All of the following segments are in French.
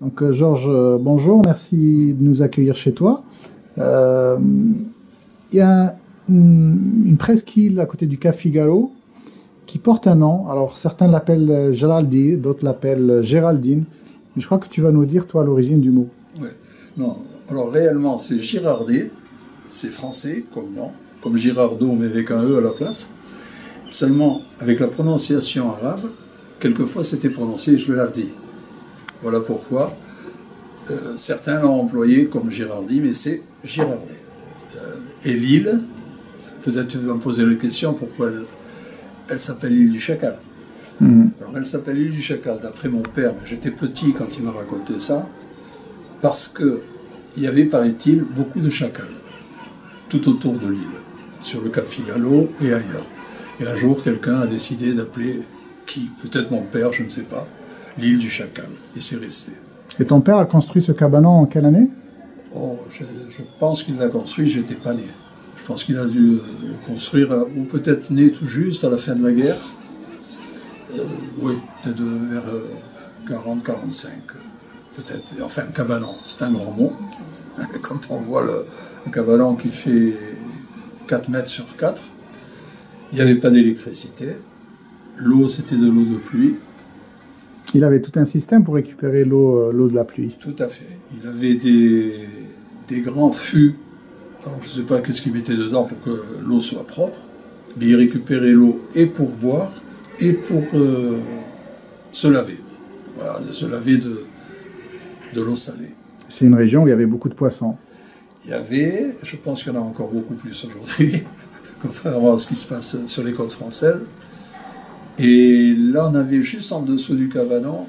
Donc Georges, bonjour, merci de nous accueillir chez toi. Il y a une presqu'île à côté du Cap Figaro qui porte un nom. Alors certains l'appellent Géraldine, d'autres l'appellent Géraldine. Mais je crois que tu vas nous dire, toi, l'origine du mot. Oui, non, alors réellement c'est Girardet, c'est français comme nom, comme Girardot mais avec un E à la place. Seulement, avec la prononciation arabe, quelquefois c'était prononcé Girardi. Voilà pourquoi certains l'ont employé comme Girardi, mais c'est Girardet. Et l'île, peut-être tu vas me poser la question pourquoi elle s'appelle l'île du Chacal. Alors elle s'appelle l'île du Chacal, d'après mon père, mais j'étais petit quand il m'a raconté ça, parce qu'il y avait, paraît-il, beaucoup de chacals, tout autour de l'île, sur le Cap Figaro et ailleurs. Et un jour, quelqu'un a décidé d'appeler, qui, peut-être mon père, je ne sais pas, l'île du Chacal, et c'est resté. Et ton père a construit ce cabanon en quelle année? Oh, je pense qu'il l'a construit, j'étais pas né. Je pense qu'il a dû le construire, ou peut-être né tout juste à la fin de la guerre. Oui, peut-être vers 40-45, peut-être. Enfin, un cabanon, c'est un grand mot. Quand on voit un cabanon qui fait 4 mètres sur 4, il n'y avait pas d'électricité. L'eau, c'était de l'eau de pluie. Il avait tout un système pour récupérer l'eau de la pluie. Tout à fait. Il avait des grands fûts. Alors, je ne sais pas qu'est-ce qu'il mettait dedans pour que l'eau soit propre. Mais il récupérait l'eau et pour boire et pour se laver. Voilà, de se laver de l'eau salée. C'est une région où il y avait beaucoup de poissons. Il y avait, je pense qu'il y en a encore beaucoup plus aujourd'hui, contrairement à ce qui se passe sur les côtes françaises. Et là, on avait juste en dessous du cabanon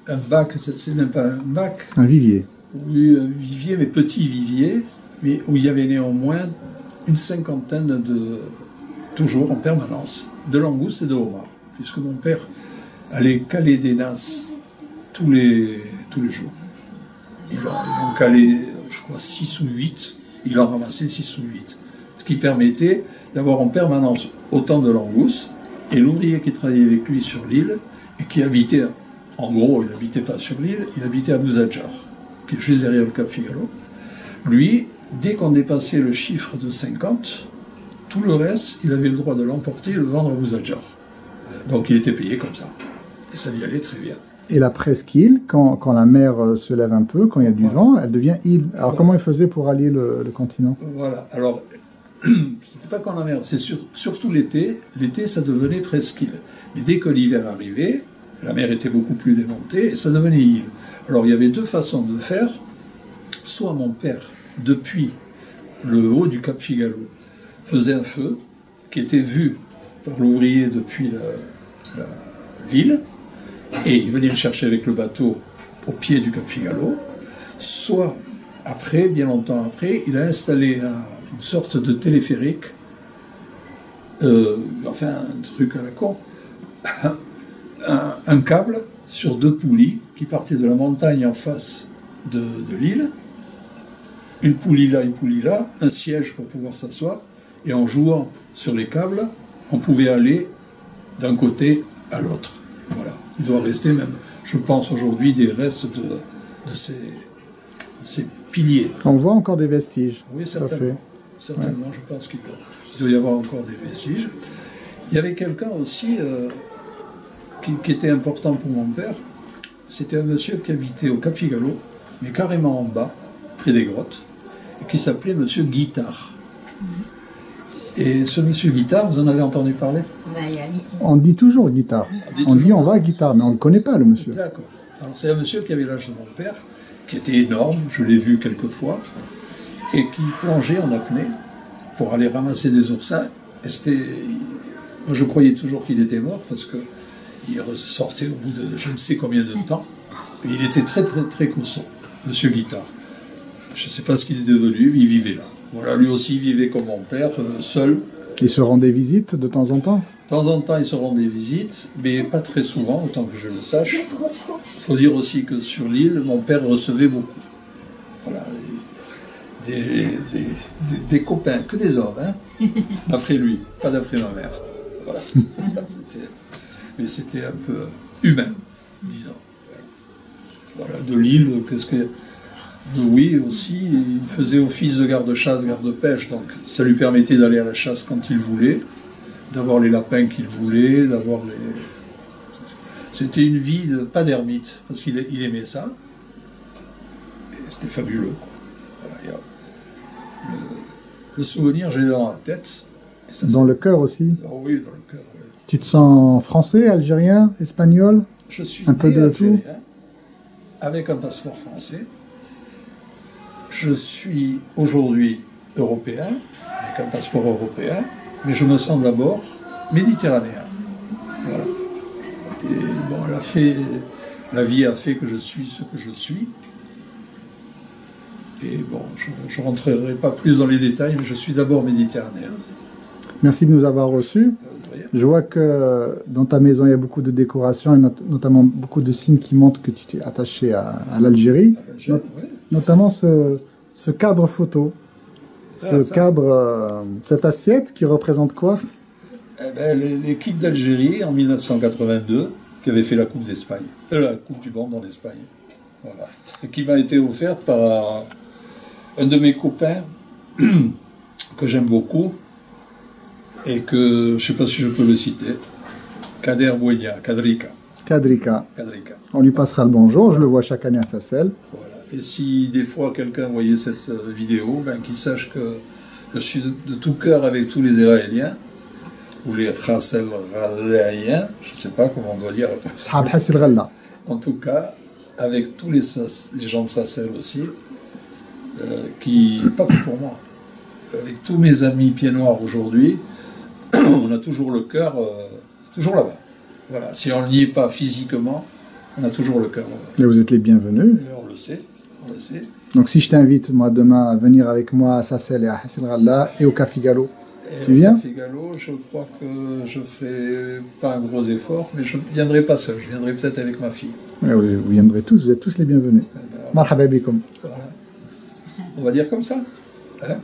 un bac, c'est même pas un bac. Un vivier. Oui, un vivier, mais petit vivier, mais où il y avait néanmoins une cinquantaine toujours en permanence, de langoustes et de homards, puisque mon père allait caler des nasses tous les jours. Il en calait, je crois, 6 ou 8, il en ramassait 6 ou 8. Ce qui permettait d'avoir en permanence autant de langoustes, et l'ouvrier qui travaillait avec lui sur l'île, et qui habitait, en gros, il n'habitait pas sur l'île, il habitait à Bouzadjar, qui est juste derrière le Cap Figaro. Lui, dès qu'on dépassait le chiffre de 50, tout le reste, il avait le droit de l'emporter et le vendre à Bouzadjar. Donc il était payé comme ça. Et ça lui allait très bien. Et la presqu'île, quand la mer se lève un peu, quand il y a du vent, elle devient île. Alors comment il faisait pour allier le continent? Voilà, alors, c'était pas quand la mer, c'est surtout l'été. L'été, ça devenait presqu'île. Mais dès que l'hiver arrivait, la mer était beaucoup plus démontée et ça devenait île. Alors il y avait deux façons de faire. Soit mon père, depuis le haut du Cap Figaro, faisait un feu qui était vu par l'ouvrier depuis l'île, et il venait le chercher avec le bateau au pied du Cap Figaro. Soit après, bien longtemps après, il a installé une sorte de téléphérique, enfin un truc à la con, un câble sur 2 poulies qui partaient de la montagne en face de l'île, une poulie là, un siège pour pouvoir s'asseoir, et en jouant sur les câbles, on pouvait aller d'un côté à l'autre. Voilà. Il doit rester même, je pense aujourd'hui, des restes de ces piliers. On voit encore des vestiges. Oui, certainement. Certainement, ouais. Je pense qu'il doit y avoir encore des vestiges. Il y avait quelqu'un aussi qui était important pour mon père. C'était un monsieur qui habitait au Cap Figaro, mais carrément en bas, près des grottes, et qui s'appelait monsieur Guitard. Et ce monsieur Guitard, vous en avez entendu parler? On dit toujours Guitard. On dit on va à Guitard, mais on ne le connaît pas, le monsieur. D'accord. Alors c'est un monsieur qui avait l'âge de mon père, qui était énorme, je l'ai vu quelques fois, et qui plongeait en apnée pour aller ramasser des oursins. Et je croyais toujours qu'il était mort, parce qu'il ressortait au bout de je ne sais combien de temps. Et il était très très très costaud, monsieur Guitard. Je ne sais pas ce qu'il est devenu, mais il vivait là. Voilà, lui aussi vivait comme mon père, seul. Il se rendait visite de temps en temps? De temps en temps, il se rendait visite, mais pas très souvent, autant que je le sache. Il faut dire aussi que sur l'île, mon père recevait beaucoup. Voilà, des copains, que des hommes, hein, d'après lui, pas d'après ma mère. Voilà, ça, mais c'était un peu humain, disons. Voilà, de Lille, qu'est-ce que... Oui, aussi, il faisait office de garde-chasse, garde-pêche, donc ça lui permettait d'aller à la chasse quand il voulait, d'avoir les lapins qu'il voulait, d'avoir les... C'était une vie, pas d'ermite, parce qu'il aimait ça, et c'était fabuleux, quoi. Voilà, le souvenir, j'ai dans la tête. Et ça, dans le cœur aussi. Oh oui, dans le cœur, oui. Tu te sens français, algérien, espagnol? Je suis un peu de tout, avec un passeport français. Je suis aujourd'hui européen, avec un passeport européen, mais je me sens d'abord méditerranéen. Voilà. Et bon, la vie a fait que je suis ce que je suis. Et bon, je ne rentrerai pas plus dans les détails, mais je suis d'abord méditerranéen. Merci de nous avoir reçus. Je vois que dans ta maison, il y a beaucoup de décorations, et notamment beaucoup de signes qui montrent que tu t'es attaché à l'Algérie. Notamment ce cadre photo, cette assiette qui représente quoi? Eh ben, l'équipe d'Algérie en 1982 qui avait fait la Coupe d'Espagne, la Coupe du Monde en Espagne, voilà, et qui m'a été offerte par un de mes copains que j'aime beaucoup et que je ne sais pas si je peux le citer, Kader Bouenia, Kadrika. On lui passera le bonjour, je le vois chaque année à Sassel. Voilà. Et si des fois quelqu'un voyait cette vidéo, ben, qu'il sache que je suis de tout cœur avec tous les Israéliens, ou les Khasselraléens, je ne sais pas comment on doit dire. En tout cas, avec tous les gens de Sassel aussi, pas que pour moi, avec tous mes amis pieds noirs aujourd'hui, on a toujours le cœur, toujours là-bas. Voilà. Si on n'y est pas physiquement, on a toujours le cœur là-bas. Et vous êtes les bienvenus. Et on le sait. Donc si je t'invite, moi, demain, à venir avec moi à Sassel et à Hassil Ghalla et au Café Gallo, tu viens? Au Café Gallo, je crois que je ne ferai pas un gros effort, mais je ne viendrai pas seul, je viendrai peut-être avec ma fille. Oui, vous viendrez tous, vous êtes tous les bienvenus. Marhaba bikoum. Voilà. On va dire comme ça, hein?